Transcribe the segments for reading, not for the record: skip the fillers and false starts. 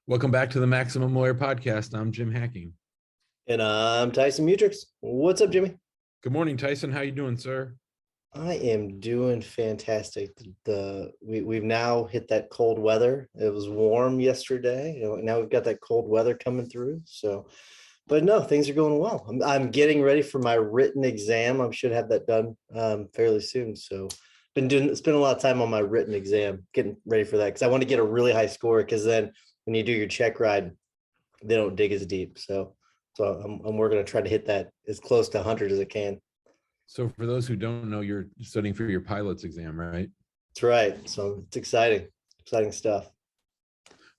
Welcome back to the Maximum Lawyer Podcast. I'm Jim Hacking. And I'm Tyson Mutrix. What's up, Jimmy? Good morning, Tyson. How you doing, sir? I am doing fantastic. We've now hit that cold weather. It was warm yesterday. Now we've got that cold weather coming through. But no, things are going well. I'm getting ready for my written exam. I should have that done fairly soon. So spending a lot of time on my written exam, getting ready for that because I want to get a really high score. Because then when you do your check ride, they don't dig as deep. So we're going to try to hit that as close to 100 as I can. So for those who don't know, you're studying for your pilot's exam, right? That's right. So it's exciting stuff.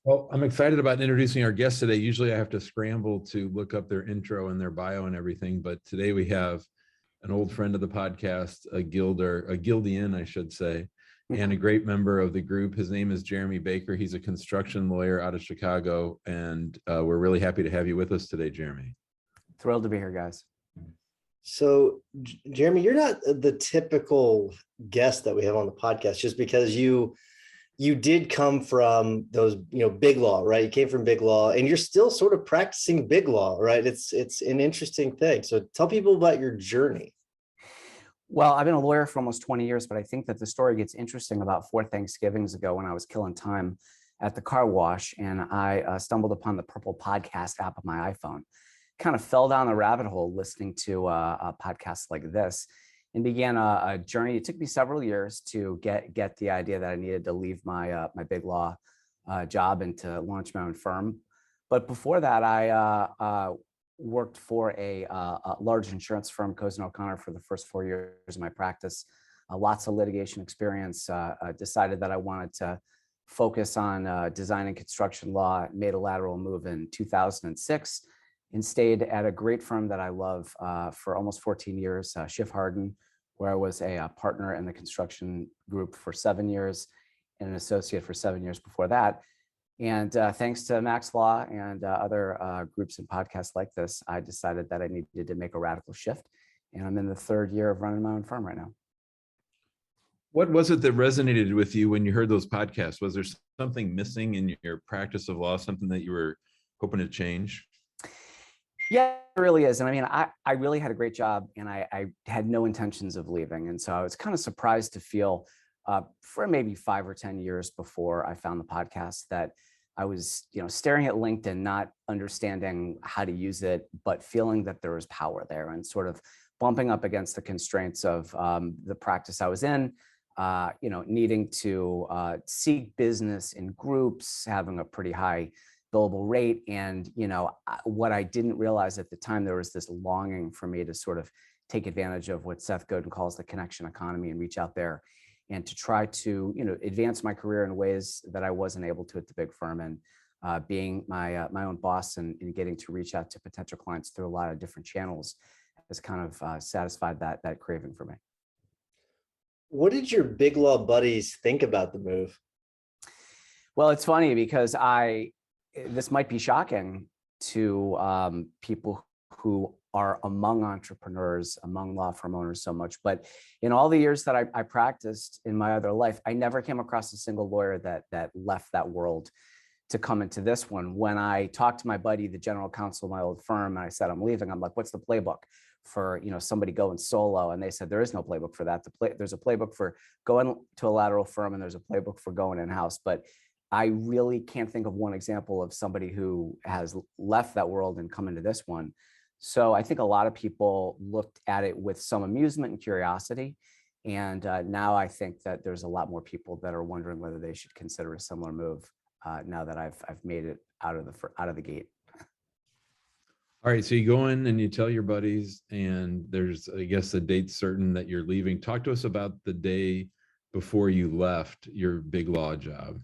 Well, I'm excited about introducing our guest today. Usually I have to scramble to look up their intro and their bio and everything, but today we have an old friend of the podcast, a Guildian, I should say, and a great member of the group. His name is Jeremy Baker. He's a construction lawyer out of Chicago, and we're really happy to have you with us today, Jeremy. Thrilled to be here, guys. So, Jeremy, you're not the typical guest that we have on the podcast, just because you did come from those, big law, right? You came from big law, and you're still sort of practicing big law, right? It's an interesting thing. So, tell people about your journey. Well, I've been a lawyer for almost 20 years, but I think that the story gets interesting about 4 Thanksgivings ago when I was killing time at the car wash, and I stumbled upon the Purple Podcast app on my iPhone. Kind of fell down the rabbit hole listening to a podcast like this, and began a journey. It took me several years to get the idea that I needed to leave my my big law job and to launch my own firm. But before that, I worked for a large insurance firm, Cozen O'Connor, for the first 4 years of my practice. Lots of litigation experience. Decided that I wanted to focus on design and construction law. Made a lateral move in 2006. And stayed at a great firm that I love for almost 14 years, Schiff Hardin, where I was a partner in the construction group for 7 years and an associate for 7 years before that. And thanks to Max Law and other groups and podcasts like this, I decided that I needed to make a radical shift. And I'm in the 3rd year of running my own firm right now. What was it that resonated with you when you heard those podcasts? Was there something missing in your practice of law, something that you were hoping to change? Yeah, it really is. And I mean, I really had a great job, and I had no intentions of leaving. And so I was kind of surprised to feel for maybe 5 or 10 years before I found the podcast that I was, staring at LinkedIn, not understanding how to use it, but feeling that there was power there and sort of bumping up against the constraints of the practice I was in, needing to seek business in groups, having a pretty high billable rate. And, what I didn't realize at the time, there was this longing for me to sort of take advantage of what Seth Godin calls the connection economy and reach out there and to try to, advance my career in ways that I wasn't able to at the big firm. And being my own boss and getting to reach out to potential clients through a lot of different channels has kind of satisfied that craving for me. What did your big law buddies think about the move? Well, it's funny because this might be shocking to people who are among entrepreneurs, among law firm owners so much. But in all the years that I practiced in my other life, I never came across a single lawyer that left that world to come into this one. When I talked to my buddy, the general counsel of my old firm, and I said, I'm leaving, I'm like, what's the playbook for somebody going solo? And they said, there is no playbook for that. There's a playbook for going to a lateral firm, and there's a playbook for going in-house. But I really can't think of one example of somebody who has left that world and come into this one. So I think a lot of people looked at it with some amusement and curiosity. And now I think that there's a lot more people that are wondering whether they should consider a similar move now that I've made it out of the gate. All right, so you go in and you tell your buddies, and there's, I guess, a date certain that you're leaving. Talk to us about the day before you left your big law job.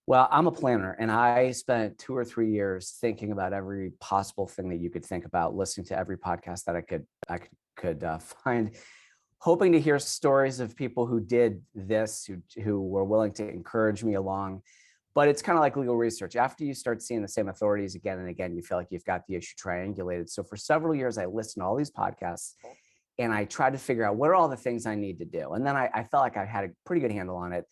Well, I'm a planner, and I spent 2 or 3 years thinking about every possible thing that you could think about, listening to every podcast that I could find, hoping to hear stories of people who did this, who were willing to encourage me along. But it's kind of like legal research. After you start seeing the same authorities again and again, you feel like you've got the issue triangulated. So for several years, I listened to all these podcasts, and I tried to figure out what are all the things I need to do. And then I felt like I had a pretty good handle on it,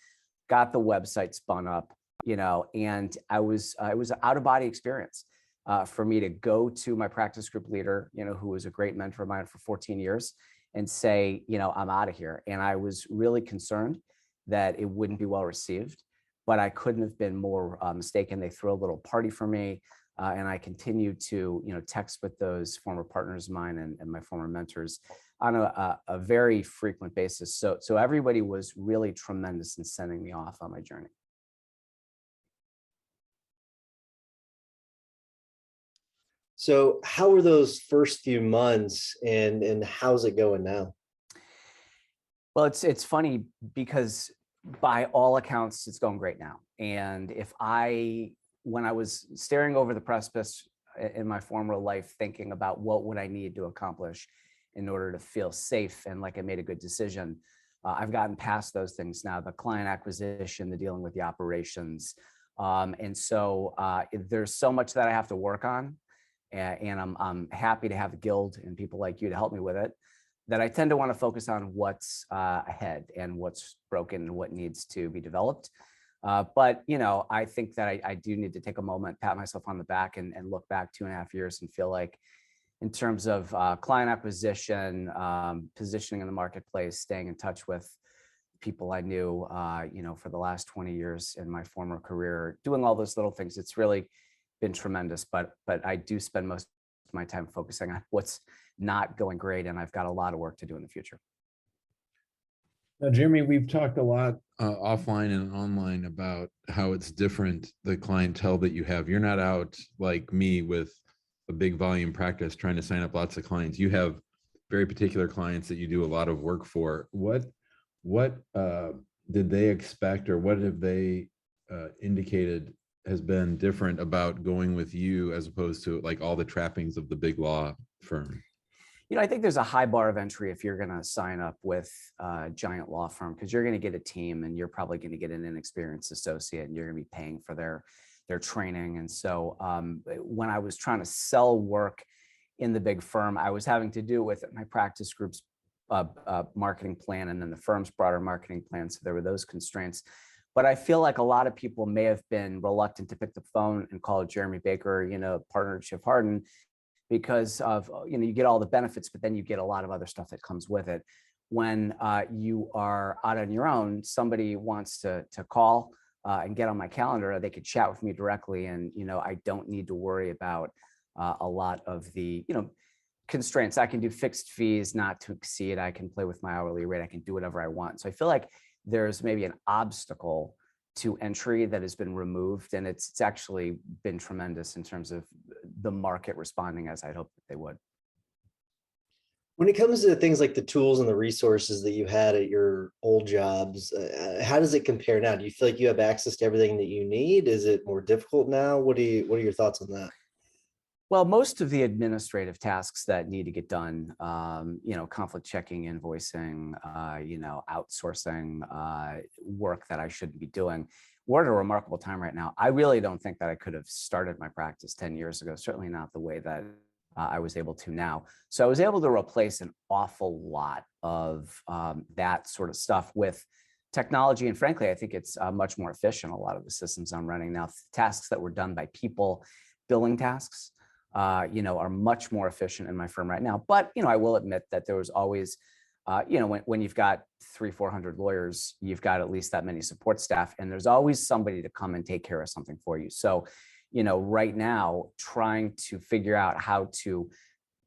got the website spun up, and it was an out of body experience for me to go to my practice group leader, who was a great mentor of mine for 14 years and say, I'm out of here. And I was really concerned that it wouldn't be well received, but I couldn't have been more mistaken. They threw a little party for me. And I continue to, text with those former partners of mine and my former mentors on a very frequent basis. So everybody was really tremendous in sending me off on my journey. So how were those first few months, and how's it going now? Well, it's funny because by all accounts, it's going great now. And when I was staring over the precipice in my former life, thinking about what would I need to accomplish in order to feel safe and like I made a good decision, I've gotten past those things now, the client acquisition, the dealing with the operations. And so there's so much that I have to work on. And I'm happy to have a guild and people like you to help me with it, that I tend to want to focus on what's ahead and what's broken and what needs to be developed. But I think that I do need to take a moment, pat myself on the back and look back 2.5 years and feel like in terms of client acquisition, positioning in the marketplace, staying in touch with people I knew, for the last 20 years in my former career, doing all those little things, it's really been tremendous. But I do spend most of my time focusing on what's not going great, and I've got a lot of work to do in the future. Now, Jeremy, we've talked a lot offline and online about how it's different, the clientele that you have. You're not out like me with a big volume practice trying to sign up lots of clients. You have very particular clients that you do a lot of work for. What did they expect, or what have they indicated has been different about going with you as opposed to like all the trappings of the big law firm? I think there's a high bar of entry if you're going to sign up with a giant law firm, because you're going to get a team and you're probably going to get an inexperienced associate and you're going to be paying for their training. And so when I was trying to sell work in the big firm, I was having to do with my practice group's marketing plan and then the firm's broader marketing plan. So there were those constraints. But I feel like a lot of people may have been reluctant to pick the phone and call Jeremy Baker, partner at Schiff Hardin, because of, you get all the benefits, but then you get a lot of other stuff that comes with it. When you are out on your own, somebody wants to call and get on my calendar, or they could chat with me directly. And, I don't need to worry about a lot of the, constraints. I can do fixed fees, not to exceed. I can play with my hourly rate. I can do whatever I want. So I feel like there's maybe an obstacle to entry that has been removed, and it's actually been tremendous in terms of the market responding as I'd hoped that they would. When it comes to things like the tools and the resources that you had at your old jobs, how does it compare now? Do you feel like you have access to everything that you need? Is it more difficult now? What are your thoughts on that? Well, most of the administrative tasks that need to get done, conflict checking, invoicing, outsourcing, work that I shouldn't be doing, we're at a remarkable time right now. I really don't think that I could have started my practice 10 years ago, certainly not the way that I was able to now. So I was able to replace an awful lot of that sort of stuff with technology. And frankly, I think it's much more efficient. A lot of the systems I'm running now, tasks that were done by people, billing tasks, are much more efficient in my firm right now. But, I will admit that there was always, when you've got 300-400 lawyers, you've got at least that many support staff, and there's always somebody to come and take care of something for you. So, right now, trying to figure out how to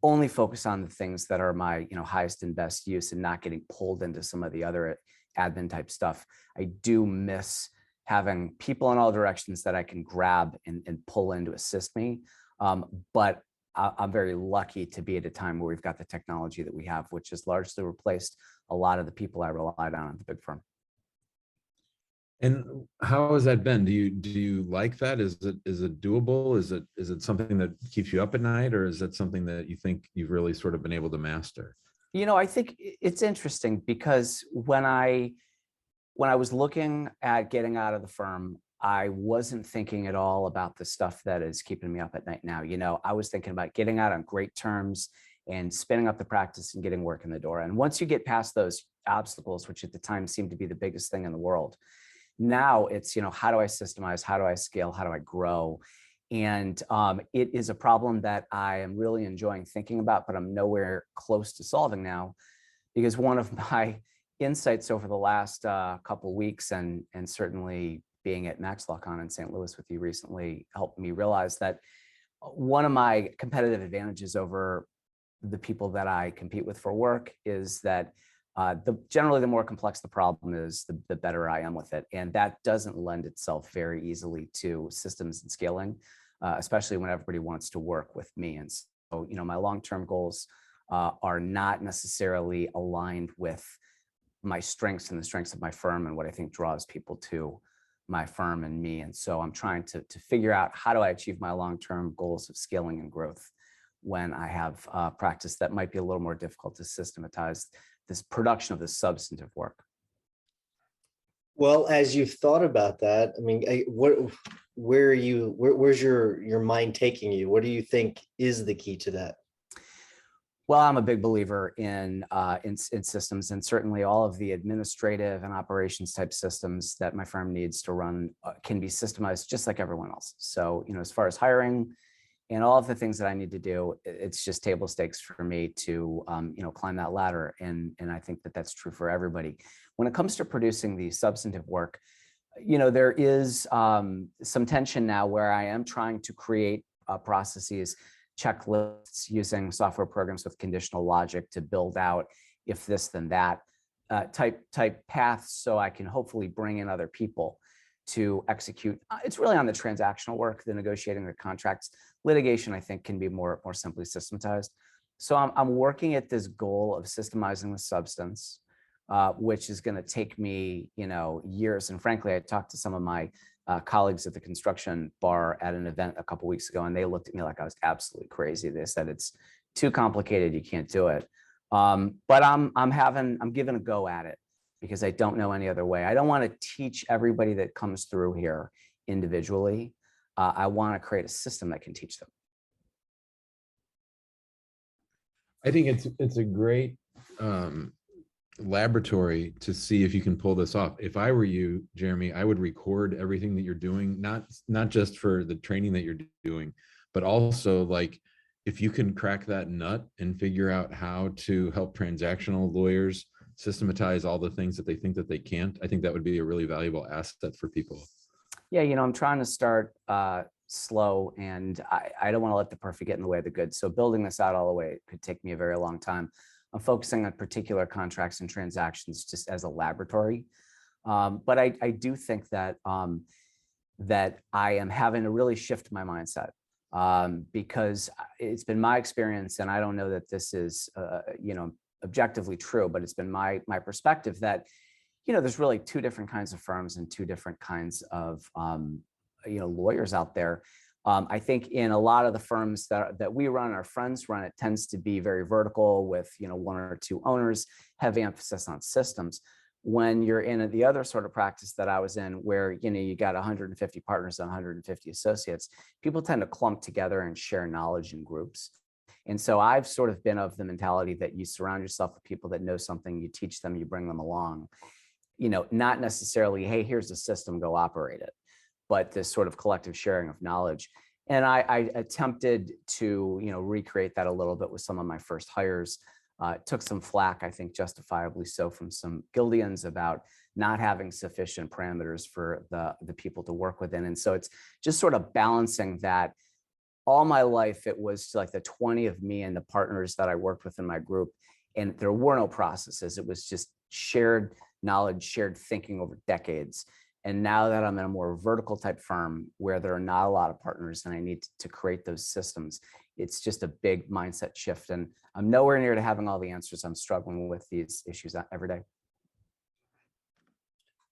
only focus on the things that are my, highest and best use and not getting pulled into some of the other admin type stuff. I do miss having people in all directions that I can grab and pull in to assist me. But I'm very lucky to be at a time where we've got the technology that we have, which has largely replaced a lot of the people I relied on at the big firm. And how has that been? Do you like that? Is it doable? Is it something that keeps you up at night, or is that something that you think you've really sort of been able to master? I think it's interesting because when I was looking at getting out of the firm, I wasn't thinking at all about the stuff that is keeping me up at night now. I was thinking about getting out on great terms and spinning up the practice and getting work in the door. And once you get past those obstacles, which at the time seemed to be the biggest thing in the world, Now it's, how do I systemize? How do I scale? How do I grow? And it is a problem that I am really enjoying thinking about, but I'm nowhere close to solving now, because one of my insights over the last couple of weeks, and certainly being at MaxLawCon in St. Louis with you recently, helped me realize that one of my competitive advantages over the people that I compete with for work is that generally the more complex the problem is, the better I am with it. And that doesn't lend itself very easily to systems and scaling, especially when everybody wants to work with me. And so, my long-term goals are not necessarily aligned with my strengths and the strengths of my firm and what I think draws people to my firm and me. And so I'm trying to figure out, how do I achieve my long-term goals of scaling and growth when I have practice that might be a little more difficult to systematize this production of this substantive work. Well, as you've thought about that, I mean, where's your mind taking you? What do you think is the key to that? Well, I'm a big believer in systems, and certainly all of the administrative and operations type systems that my firm needs to run can be systemized just like everyone else. So, as far as hiring and all of the things that I need to do, it's just table stakes for me to, climb that ladder. And I think that that's true for everybody. When it comes to producing the substantive work, there is some tension now where I am trying to create processes, checklists using software programs with conditional logic to build out if this then that type paths, so I can hopefully bring in other people to execute. It's really on the transactional work, the negotiating the contracts. Litigation, I think, can be more simply systematized. So I'm working at this goal of systemizing the substance, which is going to take me, years. And frankly, I talked to some of my colleagues at the construction bar at an event a couple of weeks ago, and they looked at me like I was absolutely crazy. They said, it's too complicated, you can't do it. But I'm giving a go at it, because I don't know any other way. I don't want to teach everybody that comes through here individually. I want to create a system that can teach them. I think it's a great laboratory to see if you can pull this off. If I were you, Jeremy, I would record everything that you're doing, not just for the training that you're doing, but also, like, if you can crack that nut and figure out how to help transactional lawyers systematize all the things that they think that they can't, I think that would be a really valuable asset for people. Yeah, I'm trying to start slow, and I don't want to let the perfect get in the way of the good. So building this out all the way could take me a very long time. I'm focusing on particular contracts and transactions just as a laboratory. But I do think that that I am having to really shift my mindset, because it's been my experience, and I don't know that this is objectively true, but it's been my perspective that there's really two different kinds of firms and two different kinds of lawyers out there. I think in a lot of the firms that we run, our friends run, it tends to be very vertical with one or two owners, heavy emphasis on systems. When you're in the other sort of practice that I was in, where you got 150 partners and 150 associates, people tend to clump together and share knowledge in groups. And so I've sort of been of the mentality that you surround yourself with people that know something, you teach them, you bring them along. Not necessarily, hey, here's a system, go operate it, but this sort of collective sharing of knowledge. And I attempted to, recreate that a little bit with some of my first hires. Took some flack, I think justifiably so, from some Guildians about not having sufficient parameters for the people to work within. And so it's just sort of balancing that. All my life, it was like the 20 of me and the partners that I worked with in my group, and there were no processes. It was just shared knowledge, shared thinking over decades. And now that I'm in a more vertical type firm where there are not a lot of partners and I need to create those systems, it's just a big mindset shift. And I'm nowhere near to having all the answers. I'm struggling with these issues every day.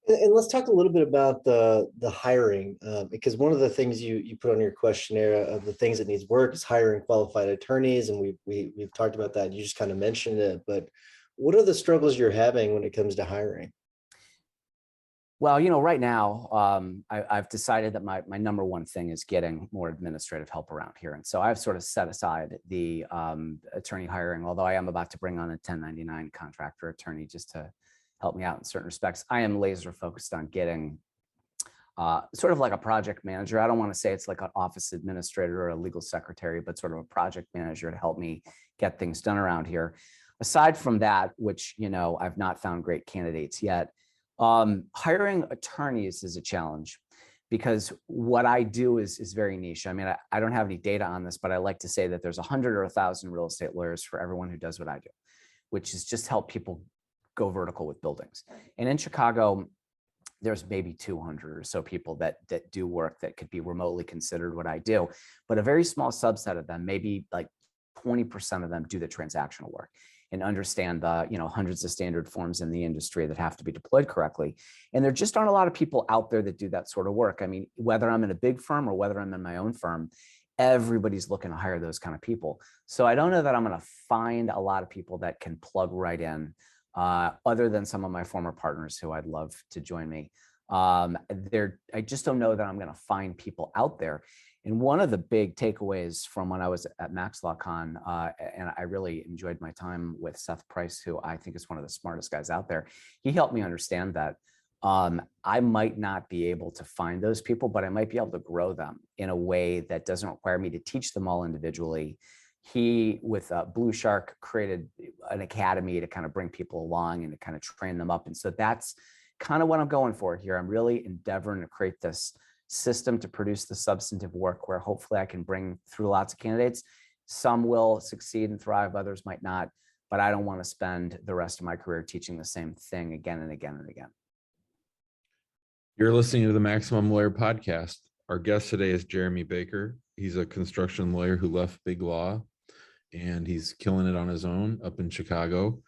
And let's talk a little bit about the hiring, because one of the things you put on your questionnaire of the things that needs work is hiring qualified attorneys, and we've talked about that. You just kind of mentioned it, but what are the struggles you're having when it comes to hiring? Well, right now, I've decided that my number one thing is getting more administrative help around here. And so I've sort of set aside the attorney hiring, although I am about to bring on a 1099 contractor attorney just to help me out in certain respects. I am laser focused on getting sort of like a project manager. I don't want to say it's like an office administrator or a legal secretary, but sort of a project manager to help me get things done around here. Aside from that, which, I've not found great candidates yet, hiring attorneys is a challenge because what I do is very niche. I mean, I don't have any data on this, but I like to say that there's 100 or 1,000 real estate lawyers for everyone who does what I do, which is just help people go vertical with buildings. And in Chicago, there's maybe 200 or so people that do work that could be remotely considered what I do, but a very small subset of them, maybe like 20% of them, do the transactional work and understand the hundreds of standard forms in the industry that have to be deployed correctly. And there just aren't a lot of people out there that do that sort of work. I mean, whether I'm in a big firm or whether I'm in my own firm, everybody's looking to hire those kind of people. So I don't know that I'm going to find a lot of people that can plug right in, other than some of my former partners who I'd love to join me. I just don't know that I'm going to find people out there. And one of the big takeaways from when I was at MaxLawCon, and I really enjoyed my time with Seth Price, who I think is one of the smartest guys out there, he helped me understand that I might not be able to find those people, but I might be able to grow them in a way that doesn't require me to teach them all individually. He, with Blue Shark, created an academy to kind of bring people along and to kind of train them up. And so that's kind of what I'm going for here. I'm really endeavoring to create this system to produce the substantive work where hopefully I can bring through lots of candidates. Some will succeed and thrive, others might not, but I don't want to spend the rest of my career teaching the same thing again and again and again. You're listening to the Maximum Lawyer Podcast. Our guest today is Jeremy Baker. He's a construction lawyer who left Big Law, and he's killing it on his own up in Chicago.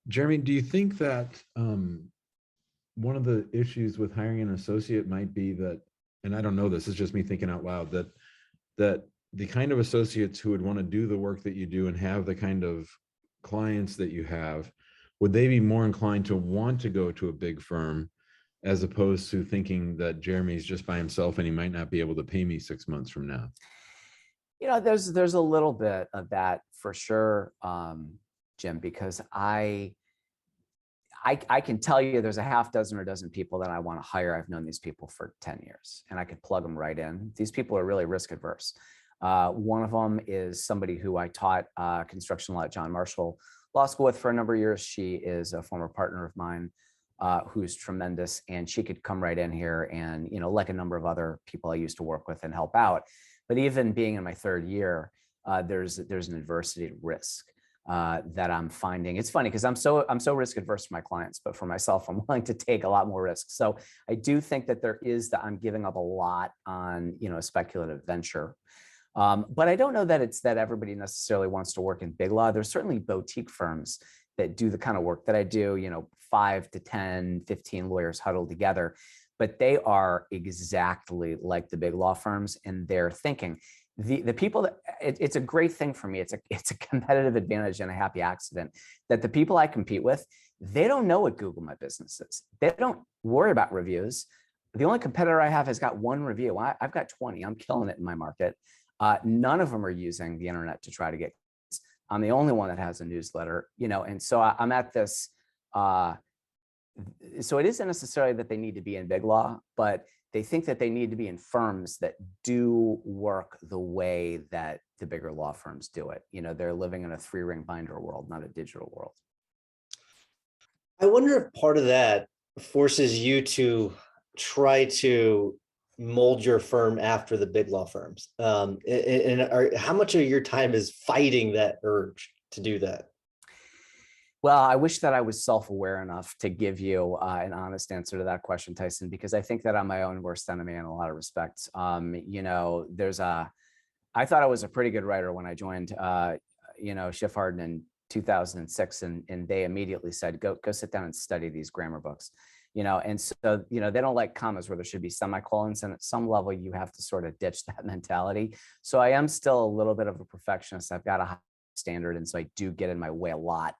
Jeremy, do you think that one of the issues with hiring an associate might be that, and I don't know this, it's just me thinking out loud, that the kind of associates who would want to do the work that you do and have the kind of clients that you have, would they be more inclined to want to go to a big firm as opposed to thinking that Jeremy's just by himself and he might not be able to pay me 6 months from now? There's a little bit of that for sure, Jim, because I can tell you there's a half dozen or dozen people that I want to hire. I've known these people for 10 years and I could plug them right in. These people are really risk adverse. One of them is somebody who I taught construction law at John Marshall Law School with for a number of years. She is a former partner of mine who's tremendous, and she could come right in here and, like a number of other people I used to work with, and help out. But even being in my third year, there's an adversity risk that I'm finding. It's funny because I'm so risk adverse for my clients, but for myself, I'm willing to take a lot more risks. So I do think that I'm giving up a lot on, a speculative venture. But I don't know that it's that everybody necessarily wants to work in big law. There's certainly boutique firms that do the kind of work that I do, 5 to 10, 15 lawyers huddled together, but they are exactly like the big law firms in their thinking. The people that it's a great thing for me. It's a competitive advantage and a happy accident that the people I compete with, they don't know what Google My Business is. They don't worry about reviews. The only competitor I have has got 1 review. I've got 20. I'm killing it in my market. None of them are using the internet to try to get. I'm the only one that has a newsletter, and so I'm at this. So it isn't necessarily that they need to be in big law, but they think that they need to be in firms that do work the way that the bigger law firms do it. They're living in a 3-ring binder world, not a digital world. I wonder if part of that forces you to try to mold your firm after the big law firms. How much of your time is fighting that urge to do that? Well, I wish that I was self-aware enough to give you an honest answer to that question, Tyson, because I think that I'm my own worst enemy in a lot of respects. I thought I was a pretty good writer when I joined, Schiff Hardin in 2006, and they immediately said, go sit down and study these grammar books, and so, they don't like commas where there should be semicolons, and at some level you have to sort of ditch that mentality. So I am still a little bit of a perfectionist. I've got a high standard, and so I do get in my way a lot.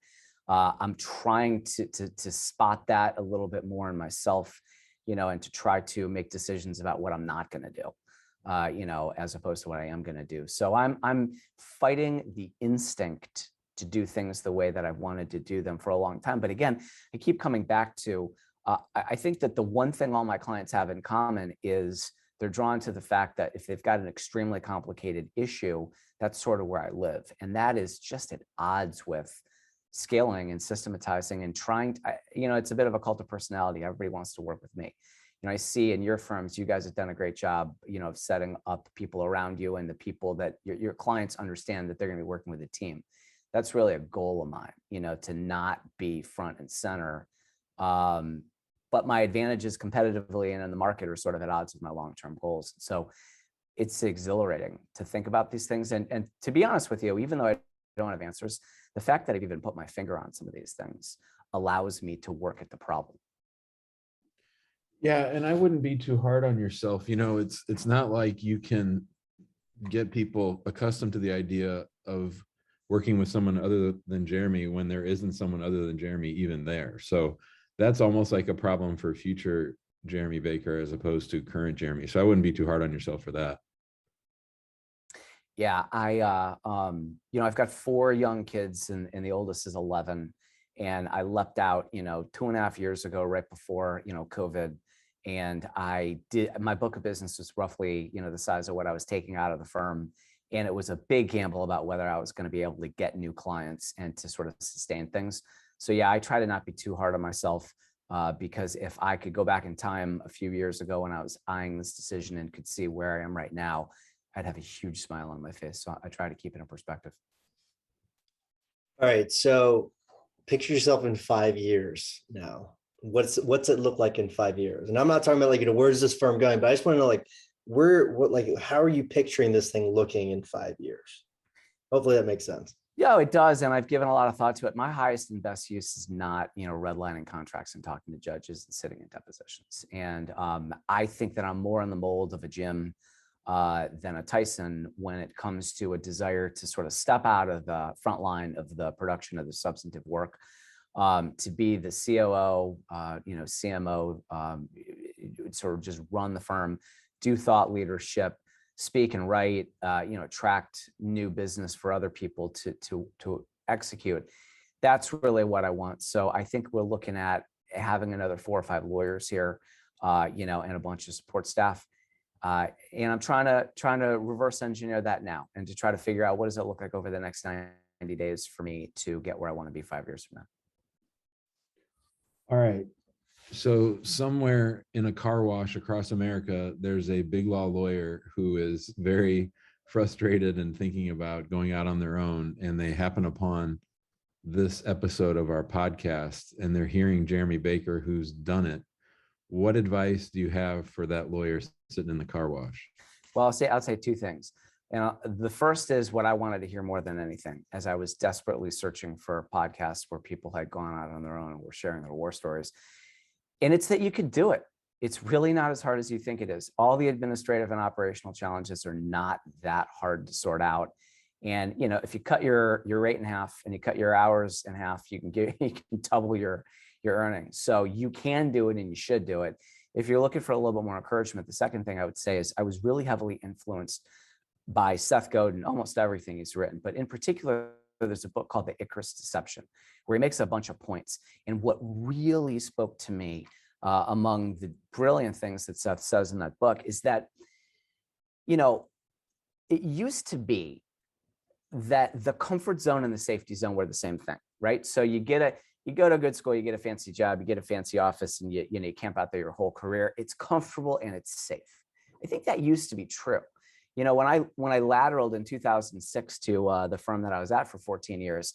I'm trying to spot that a little bit more in myself, and to try to make decisions about what I'm not going to do, as opposed to what I am going to do. So I'm fighting the instinct to do things the way that I've wanted to do them for a long time. But again, I keep coming back to I think that the one thing all my clients have in common is they're drawn to the fact that if they've got an extremely complicated issue, that's sort of where I live. And that is just at odds with scaling and systematizing and trying to, it's a bit of a cult of personality. Everybody wants to work with me. I see in your firms, you guys have done a great job, of setting up people around you and the people that your clients understand that they're going to be working with a team. That's really a goal of mine, to not be front and center. But my advantages competitively and in the market are sort of at odds with my long-term goals. So it's exhilarating to think about these things. And to be honest with you, even though I don't have answers, the fact that I've even put my finger on some of these things allows me to work at the problem. Yeah, and I wouldn't be too hard on yourself. It's not like you can get people accustomed to the idea of working with someone other than Jeremy when there isn't someone other than Jeremy even there. So that's almost like a problem for future Jeremy Baker as opposed to current Jeremy. So I wouldn't be too hard on yourself for that. Yeah, I've got 4 young kids and the oldest is 11. And I leapt out, 2.5 years ago, right before, COVID. And my book of business was roughly, the size of what I was taking out of the firm. And it was a big gamble about whether I was going to be able to get new clients and to sort of sustain things. So yeah, I try to not be too hard on myself because if I could go back in time a few years ago when I was eyeing this decision and could see where I am right now, I'd have a huge smile on my face. So I try to keep it in perspective. All right. So picture yourself in 5 years now. What's it look like in 5 years? And I'm not talking about where's this firm going, but I just want to know how are you picturing this thing looking in 5 years? Hopefully that makes sense. Yeah, it does. And I've given a lot of thought to it. My highest and best use is not, redlining contracts and talking to judges and sitting in depositions. And I think that I'm more in the mold of a Jim than a Tyson when it comes to a desire to sort of step out of the front line of the production of the substantive work, to be the COO, CMO, sort of just run the firm, do thought leadership, speak and write, attract new business for other people to execute. That's really what I want. So I think we're looking at having another 4 or 5 lawyers here, and a bunch of support staff. And I'm trying to reverse engineer that now and to try to figure out what does it look like over the next 90 days for me to get where I want to be 5 years from now. All right. So somewhere in a car wash across America, there's a big law lawyer who is very frustrated and thinking about going out on their own. And they happen upon this episode of our podcast and they're hearing Jeremy Baker, who's done it. What advice do you have for that lawyer sitting in the car wash? Well, I'll say 2 things. And the first is what I wanted to hear more than anything, as I was desperately searching for podcasts where people had gone out on their own and were sharing their war stories. And it's that you could do it. It's really not as hard as you think it is. All the administrative and operational challenges are not that hard to sort out. And if you cut your rate in half and you cut your hours in half, you can double your earnings. So you can do it and you should do it. If you're looking for a little bit more encouragement, the second thing I would say is I was really heavily influenced by Seth Godin, almost everything he's written, but in particular, there's a book called The Icarus Deception, where he makes a bunch of points. And what really spoke to me among the brilliant things that Seth says in that book is that, it used to be that the comfort zone and the safety zone were the same thing, right? So you go to a good school, you get a fancy job, you get a fancy office, and you camp out there your whole career. It's comfortable and it's safe. I think that used to be true. When I lateraled in 2006 to the firm that I was at for 14 years,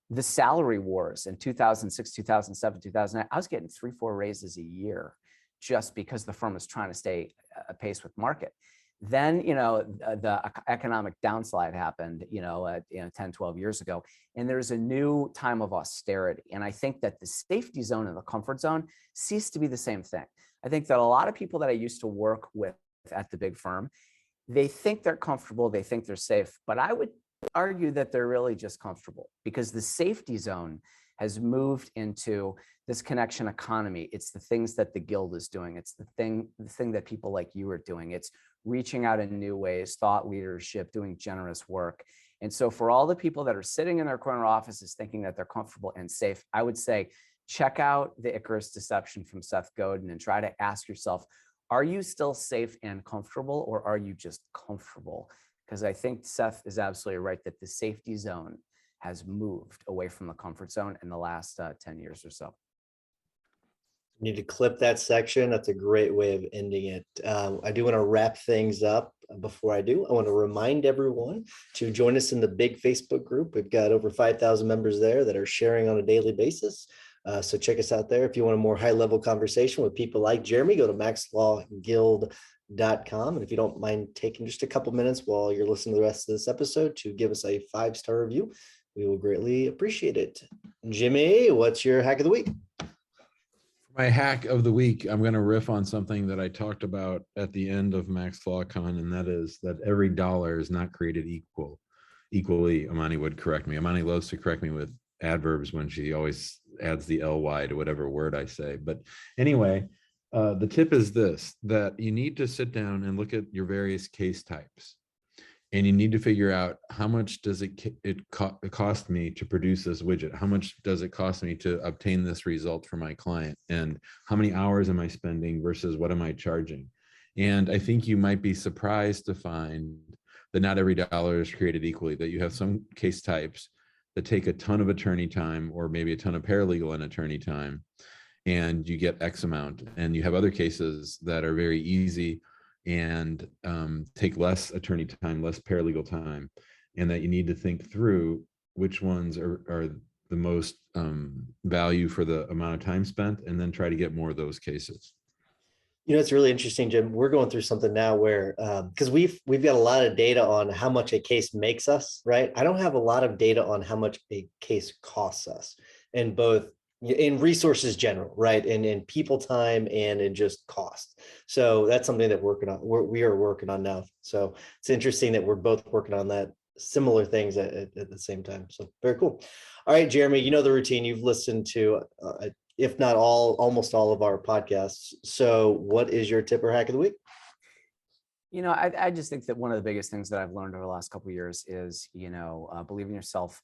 the salary wars in 2006, 2007, 2008, I was getting 3-4 raises a year just because the firm was trying to stay apace with market. Then, the economic downslide happened, 10, 12 years ago, and there's a new time of austerity. And I think that the safety zone and the comfort zone ceased to be the same thing. I think that a lot of people that I used to work with at the big firm, they think they're comfortable, they think they're safe, but I would argue that they're really just comfortable because the safety zone has moved into this connection economy. It's the things that the guild is doing. It's the thing that people like you are doing. It's reaching out in new ways, thought leadership, doing generous work. And so for all the people that are sitting in their corner offices thinking that they're comfortable and safe, I would say check out The Icarus Deception from Seth Godin and try to ask yourself, are you still safe and comfortable, or are you just comfortable? Because I think Seth is absolutely right that the safety zone has moved away from the comfort zone in the last 10 years or so. Need to clip that section. That's a great way of ending it. I do want to wrap things up. Before I do, I want to remind everyone to join us in the big Facebook group. We've got over 5,000 members there that are sharing on a daily basis. So check us out there. If you want a more high-level conversation with people like Jeremy, go to maxlawguild.com. And if you don't mind taking just a couple minutes while you're listening to the rest of this episode to give us a 5-star review, we will greatly appreciate it. Jimmy, what's your hack of the week? My hack of the week, I'm going to riff on something that I talked about at the end of Max LawCon, and that is that every dollar is not created equally. Amani would correct me. Amani loves to correct me with adverbs when she always adds the ly to whatever word I say. But anyway, the tip is this, that you need to sit down and look at your various case types. And you need to figure out, how much does it cost me to produce this widget? How much does it cost me to obtain this result for my client? And how many hours am I spending versus what am I charging? And I think you might be surprised to find that not every dollar is created equally, that you have some case types that take a ton of attorney time, or maybe a ton of paralegal and attorney time, and you get X amount. And you have other cases that are very easy and take less attorney time, less paralegal time, and that you need to think through which ones are the most value for the amount of time spent, and then try to get more of those cases. You know, it's really interesting, Jim. We're going through something now where, because we've got a lot of data on how much a case makes us, right? I don't have a lot of data on how much a case costs us, in both in resources general, right? And in people time and in just cost. So that's something that we are working on now. So it's interesting that we're both working on that, similar things at the same time. So very cool. All right, Jeremy, you know the routine. You've listened to, if not almost all of our podcasts. So what is your tip or hack of the week? You know, I just think that one of the biggest things that I've learned over the last couple of years is, believe in yourself,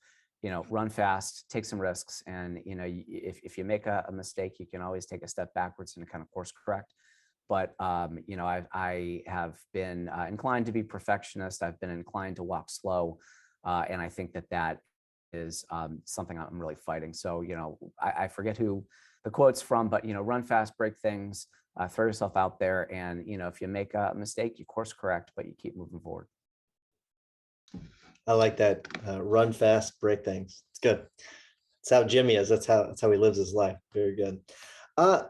run fast, take some risks. And, if you make a mistake, you can always take a step backwards and kind of course correct. But, I have been inclined to be perfectionist. I've been inclined to walk slow. And I think that is something I'm really fighting. So, I forget who the quote's from, but, run fast, break things, throw yourself out there. And, if you make a mistake, you course correct, but you keep moving forward. I like that. Run fast, break things. It's good. That's how Jimmy is. That's how he lives his life. Very good.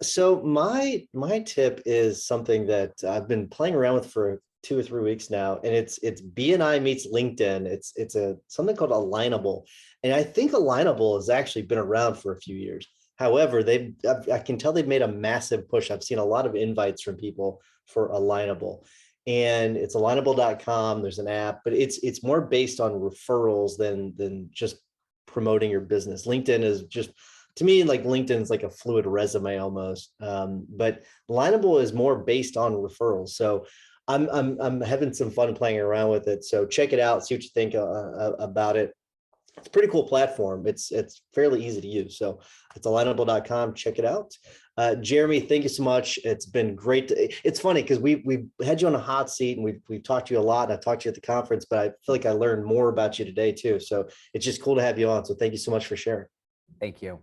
So my tip is something that I've been playing around with for 2 or 3 weeks now, and it's BNI meets LinkedIn. It's something called Alignable, and I think Alignable has actually been around for a few years. However, I can tell they've made a massive push. I've seen a lot of invites from people for Alignable. And it's alignable.com. There's an app, but it's more based on referrals than just promoting your business. LinkedIn is just, to me, like LinkedIn's like a fluid resume almost. But Alignable is more based on referrals. So I'm having some fun playing around with it. So check it out, see what you think about it. It's a pretty cool platform. It's fairly easy to use. So it's alignable.com. Check it out. Jeremy, thank you so much. It's been great. It's funny because we had you on a hot seat, and we've talked to you a lot, and I talked to you at the conference, but I feel like I learned more about you today too. So it's just cool to have you on. So thank you so much for sharing. Thank you.